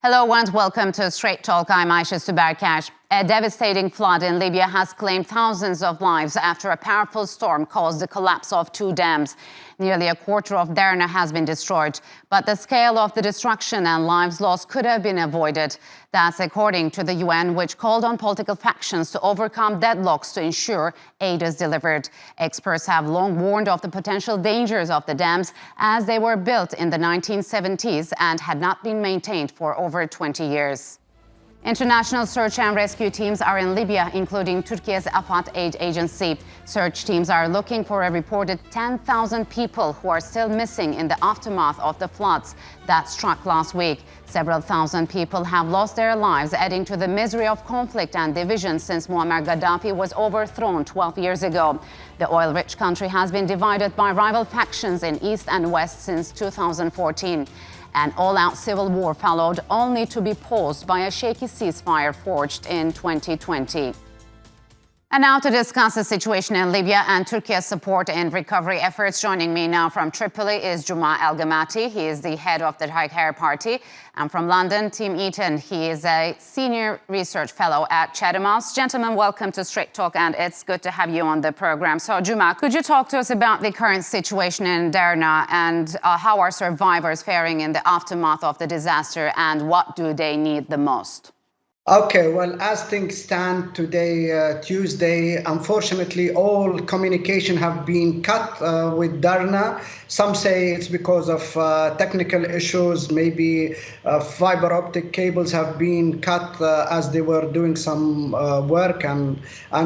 Hello and welcome to Straight Talk. I'm Aisha Subarkash. A devastating flood in Libya has claimed thousands of lives after a powerful storm caused the collapse of two dams. Nearly a quarter of Derna has been destroyed, but the scale of the destruction and lives lost could have been avoided. That's according to the UN, which called on political factions to overcome deadlocks to ensure aid is delivered. Experts have long warned of the potential dangers of the dams as they were built in the 1970s and had not been maintained for over 20 years. International search and rescue teams are in Libya, including Turkiye's AFAD aid agency. Search teams are looking for a reported 10,000 people who are still missing in the aftermath of the floods that struck last week. Several thousand people have lost their lives, adding to the misery of conflict and division since Muammar Gaddafi was overthrown 12 years ago. The oil-rich country has been divided by rival factions in east and west since 2014. An all-out civil war followed, only to be paused by a shaky ceasefire forged in 2020. And now to discuss the situation in Libya and Turkiye's support and recovery efforts. Joining me now from Tripoli is Juma El-Gamati. He is the head of the Turkiye Party. And from London, Tim Eaton. He is a senior research fellow at Chatham House. Gentlemen, welcome to Straight Talk, and it's good to have you on the program. So, Juma, could you talk to us about the current situation in Derna and how are survivors faring in the aftermath of the disaster, and what do they need the most? Okay, well, as things stand today, Tuesday, unfortunately, all communication have been cut with Darna. Some say it's because of technical issues, maybe fiber optic cables have been cut as they were doing some work, and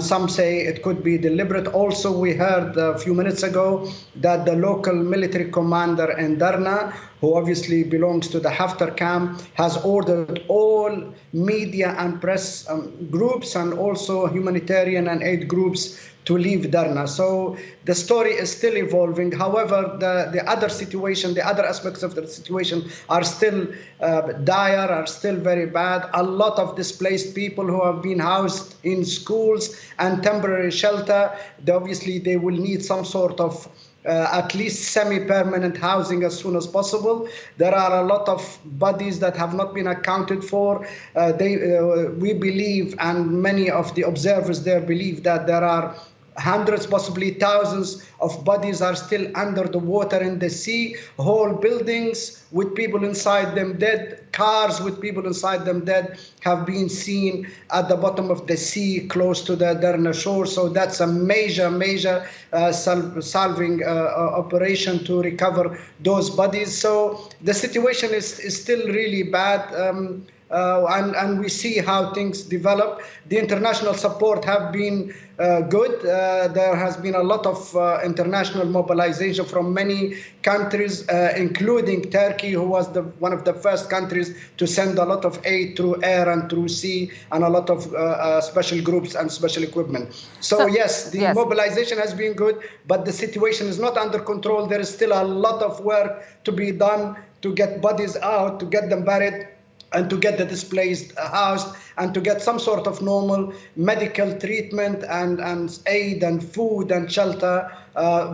some say it could be deliberate. Also, we heard a few minutes ago that the local military commander in Darna, who obviously belongs to the Haftar camp, has ordered all media and press groups and also humanitarian and aid groups to leave Darna. So the story is still evolving. However, the other situation, the other aspects of the situation are still dire, are still very bad. A lot of displaced people who have been housed in schools and temporary shelter, obviously they will need some sort of at least semi-permanent housing as soon as possible. There are a lot of bodies that have not been accounted for. We believe, and many of the observers there believe, that there are hundreds, possibly thousands of bodies are still under the water in the sea. Whole buildings with people inside them dead, cars with people inside them dead have been seen at the bottom of the sea close to the Derna shore. So that's a major salving operation to recover those bodies. So the situation is still really bad. And we see how things develop. The international support have been good. There has been a lot of international mobilization from many countries, including Turkey, who was one of the first countries to send a lot of aid through air and through sea, and a lot of special groups and special equipment. So yes, the mobilization has been good, but the situation is not under control. There is still a lot of work to be done to get bodies out, to get them buried, and to get the displaced housed, and to get some sort of normal medical treatment and aid and food and shelter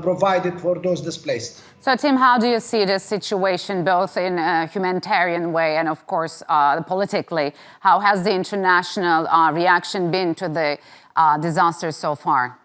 provided for those displaced. So, Tim, how do you see this situation, both in a humanitarian way and, of course, politically? How has the international reaction been to the disaster so far?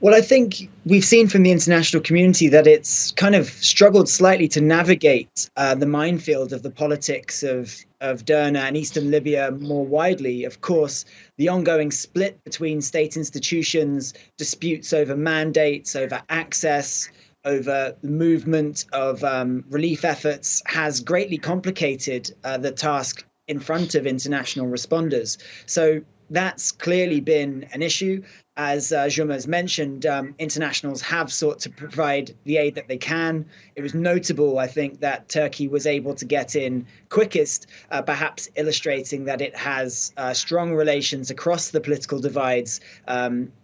Well, I think we've seen from the international community that it's kind of struggled slightly to navigate the minefield of the politics of Derna and eastern Libya more widely. Of course, the ongoing split between state institutions, disputes over mandates, over access, over the movement of relief efforts has greatly complicated the task in front of international responders. So that's clearly been an issue. As Juma has mentioned, internationals have sought to provide the aid that they can. It was notable, I think, that Turkey was able to get in quickest, perhaps illustrating that it has strong relations across the political divides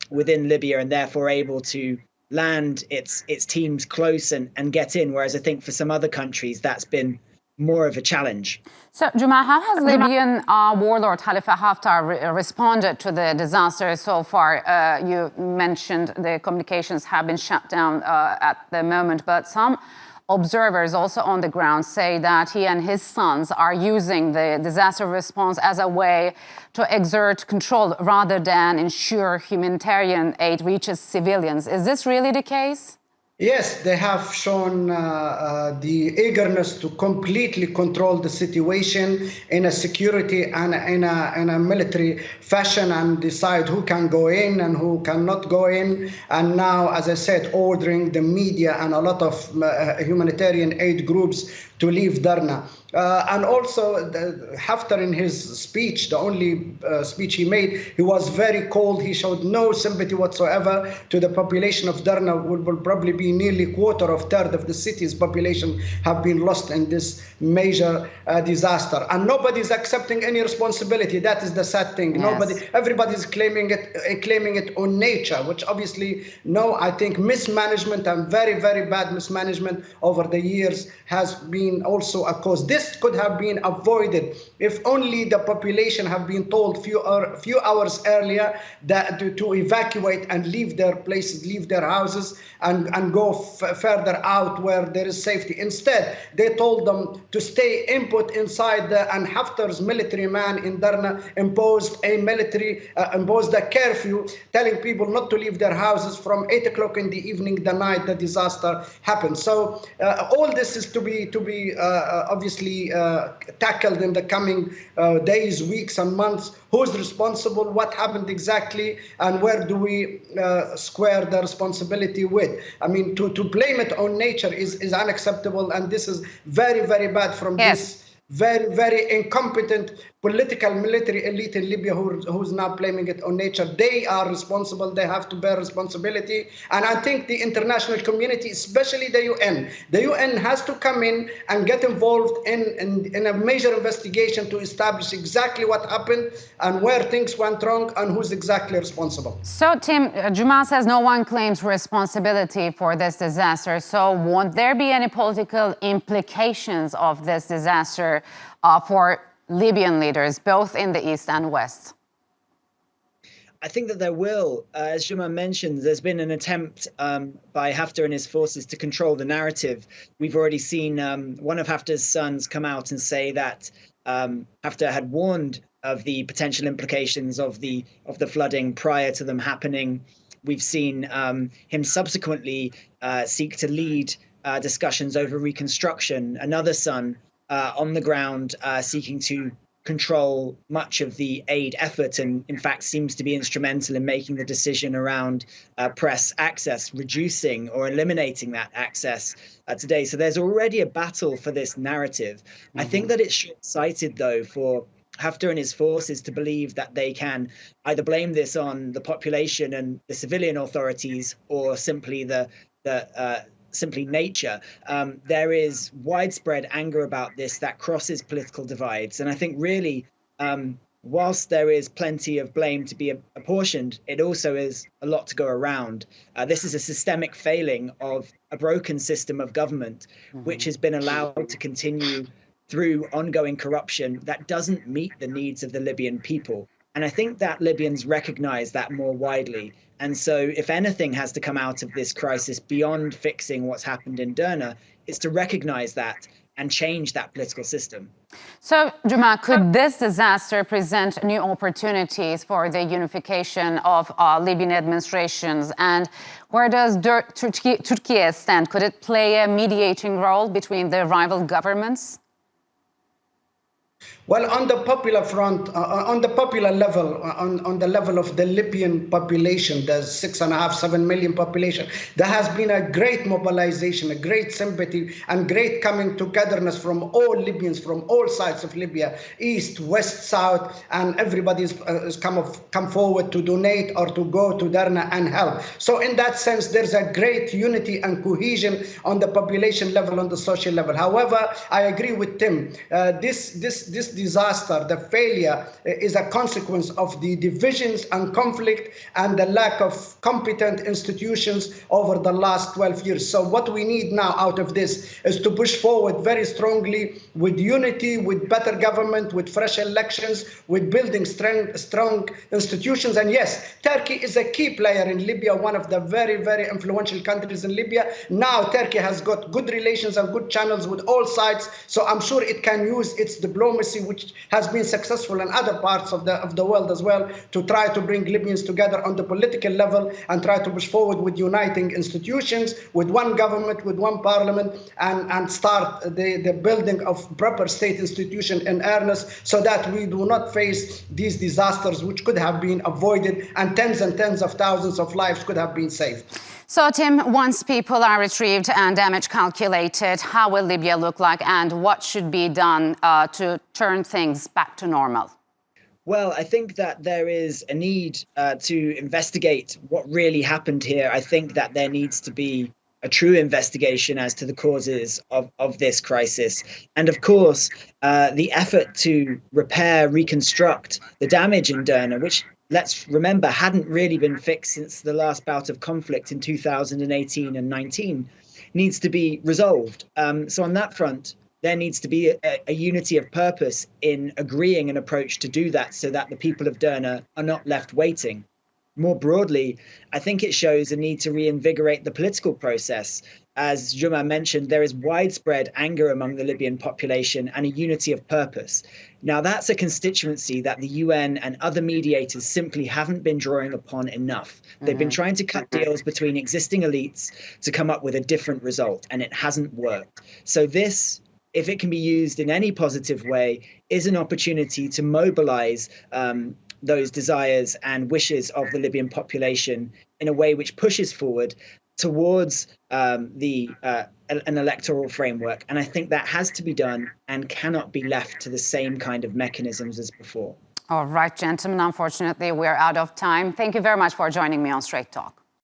within Libya, and therefore able to land its teams close and get in, whereas I think for some other countries that's been more of a challenge. So, Juma, how has Libyan warlord Khalifa Haftar responded to the disaster so far? You mentioned the communications have been shut down at the moment, but some Observers also on the ground say that he and his sons are using the disaster response as a way to exert control rather than ensure humanitarian aid reaches civilians. Is this really the case? Yes, they have shown the eagerness to completely control the situation in a security and in a military fashion and decide who can go in and who cannot go in. And now, as I said, ordering the media and a lot of humanitarian aid groups to leave Darna. And also, Haftar in his speech, the only speech he made, he was very cold. He showed no sympathy whatsoever to the population of Darna. Will probably be nearly third of the city's population have been lost in this major disaster. And nobody's accepting any responsibility. That is the sad thing. Yes. Everybody's claiming it on nature, which obviously, no, I think mismanagement and very, very bad mismanagement over the years has been also a cause. This could have been avoided if only the population have been told few hours earlier that to evacuate and leave their places, leave their houses, and go further out where there is safety. Instead, they told them to stay input inside and Haftar's military man in Darna imposed a curfew, telling people not to leave their houses from 8 o'clock in the evening, the night the disaster happened. So all this is to be obviously tackled in the coming days, weeks, and months. Who's responsible? What happened exactly? And where do we square the responsibility with? I mean, to blame it on nature is unacceptable, and this is very, very bad from this very, very incompetent political military elite in Libya who's now blaming it on nature. They are responsible. They have to bear responsibility. And I think the international community, especially the UN has to come in and get involved in a major investigation to establish exactly what happened and where things went wrong and who's exactly responsible. So, Tim, Juma says no one claims responsibility for this disaster. So won't there be any political implications of this disaster for Libyan leaders, both in the east and west? I think that there will. As Juma mentioned, there's been an attempt by Haftar and his forces to control the narrative. We've already seen one of Haftar's sons come out and say that Haftar had warned of the potential implications of the flooding prior to them happening. We've seen him subsequently seek to lead discussions over reconstruction. Another son on the ground seeking to control much of the aid effort and in fact seems to be instrumental in making the decision around press access, reducing or eliminating that access today. So there's already a battle for this narrative. Mm-hmm. I think that it's short-sighted, though, for Haftar and his forces to believe that they can either blame this on the population and the civilian authorities or simply simply nature. There is widespread anger about this that crosses political divides. And I think really, whilst there is plenty of blame to be apportioned, it also is a lot to go around. This is a systemic failing of a broken system of government, which has been allowed to continue through ongoing corruption that doesn't meet the needs of the Libyan people. And I think that Libyans recognize that more widely. And so if anything has to come out of this crisis beyond fixing what's happened in Derna, it's to recognize that and change that political system. So, Juma, could this disaster present new opportunities for the unification of Libyan administrations? And where does Turkiye stand? Could it play a mediating role between the rival governments? Well, on the popular front, on the popular level, on the level of the Libyan population, the 6.5, 7 million population, there has been a great mobilization, a great sympathy, and great coming togetherness from all Libyans, from all sides of Libya, east, west, south, and everybody's come forward to donate or to go to Darna and help. So in that sense, there's a great unity and cohesion on the population level, on the social level. However, I agree with Tim. This disaster, the failure, is a consequence of the divisions and conflict and the lack of competent institutions over the last 12 years. So what we need now out of this is to push forward very strongly with unity, with better government, with fresh elections, with building strong institutions. And yes, Turkey is a key player in Libya, one of the very, very influential countries in Libya. Now Turkey has got good relations and good channels with all sides. So I'm sure it can use its diplomacy, which has been successful in other parts of the world as well, to try to bring Libyans together on the political level and try to push forward with uniting institutions, with one government, with one parliament, and start the building of proper state institution in earnest, so that we do not face these disasters which could have been avoided and tens of thousands of lives could have been saved. So, Tim, once people are retrieved and damage calculated, how will Libya look like, and what should be done to turn things back to normal? Well, I think that there is a need to investigate what really happened here. I think that there needs to be a true investigation as to the causes of this crisis. And of course, the effort to repair, reconstruct the damage in Derna, which, let's remember, hadn't really been fixed since the last bout of conflict in 2018 and 19, needs to be resolved. So on that front, there needs to be a unity of purpose in agreeing an approach to do that, so that the people of Derna are not left waiting. More broadly, I think it shows a need to reinvigorate the political process. As Juma mentioned, there is widespread anger among the Libyan population and a unity of purpose. Now, that's a constituency that the UN and other mediators simply haven't been drawing upon enough. They've been trying to cut deals between existing elites to come up with a different result, and it hasn't worked. So this, if it can be used in any positive way, is an opportunity to mobilize those desires and wishes of the Libyan population in a way which pushes forward towards an electoral framework. And I think that has to be done and cannot be left to the same kind of mechanisms as before. All right, gentlemen, unfortunately, we're out of time. Thank you very much for joining me on Straight Talk.